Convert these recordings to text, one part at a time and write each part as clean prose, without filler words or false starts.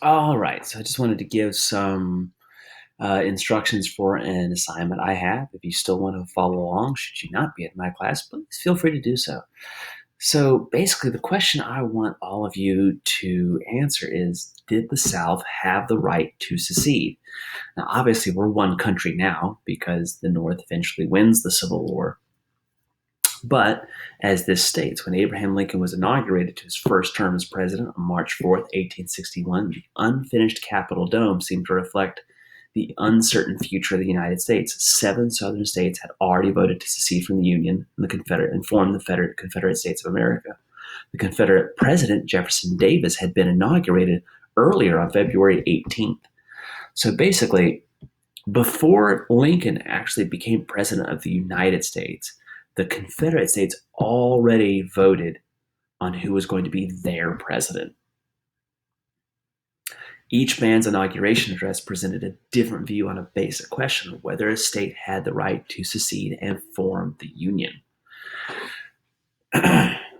All right, so I just wanted to give some instructions for an assignment I have. If you still want to follow along, should you not be in my class, please feel free to do so. So basically, the question I want all of you to answer is, did the South have the right to secede? Now, obviously, we're one country now because the North eventually wins the Civil War. But as this states, when Abraham Lincoln was inaugurated to his first term as president on March 4th, 1861, the unfinished Capitol dome seemed to reflect the uncertain future of the United States. 7 southern states had already voted to secede from the Union and form the Confederate States of America. The Confederate President Jefferson Davis had been inaugurated earlier on February 18th. So basically, before Lincoln actually became president of the United States, the Confederate States already voted on who was going to be their president. Each man's inauguration address presented a different view on a basic question of whether a state had the right to secede and form the Union.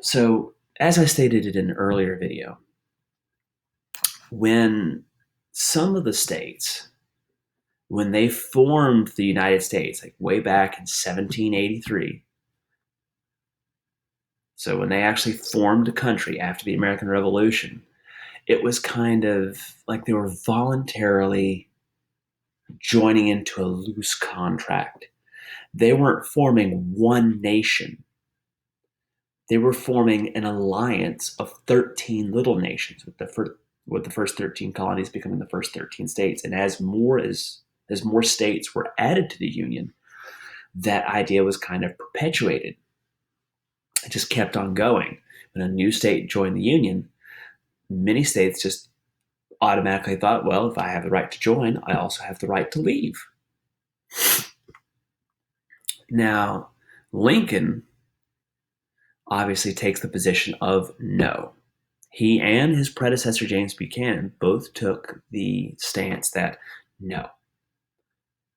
So, as I stated in an earlier video, when some of the states, when they formed the United States, like way back in 1783, so when they actually formed a country after the American Revolution, it was kind of like they were voluntarily joining into a loose contract. They weren't forming one nation. They were forming an alliance of 13 little nations, with the first 13 colonies becoming the first 13 states. And as more states were added to the Union, that idea was kind of perpetuated. It just kept on going. When a new state joined the Union, many states just automatically thought, well, if I have the right to join, I also have the right to leave. Now, Lincoln obviously takes the position of no. He and his predecessor, James Buchanan, both took the stance that no,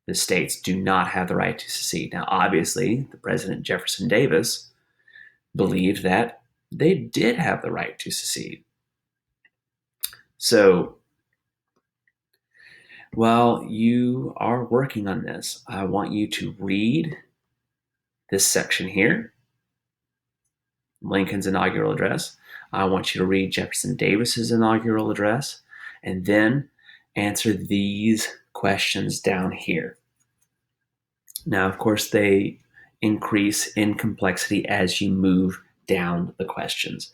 the states do not have the right to secede. Now, obviously, the President Jefferson Davis believed that they did have the right to secede. So, while you are working on this, I want you to read this section here, Lincoln's inaugural address. I want you to read Jefferson Davis's inaugural address, and then answer these questions down here. Now, of course, they increase in complexity as you move down the questions.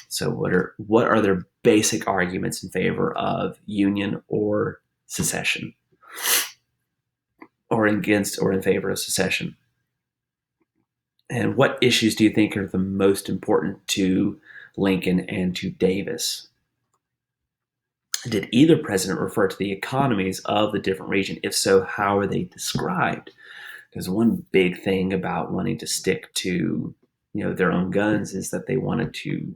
So what are their basic arguments in favor of union or secession, or against or in favor of secession? And what issues do you think are the most important to Lincoln and to Davis? Did either president refer to the economies of the different regions? If so, how are they described? Because one big thing about wanting to stick to their own guns is that they wanted to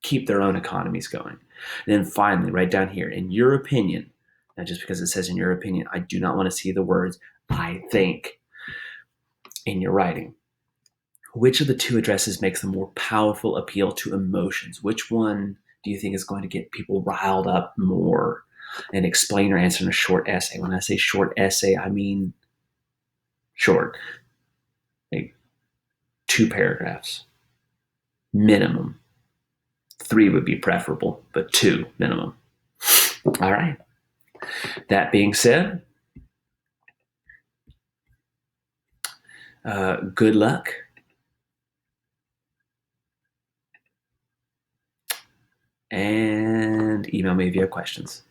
keep their own economies going. And then finally, right down here, in your opinion, now just because it says in your opinion, I do not want to see the words I think in your writing. Which of the two addresses makes the more powerful appeal to emotions? Which one do you think is going to get people riled up more? And explain your answer in a short essay. When I say short essay, I mean short, like 2 paragraphs minimum. 3 would be preferable, but 2 minimum. All right. That being said, good luck. And email me if you have questions.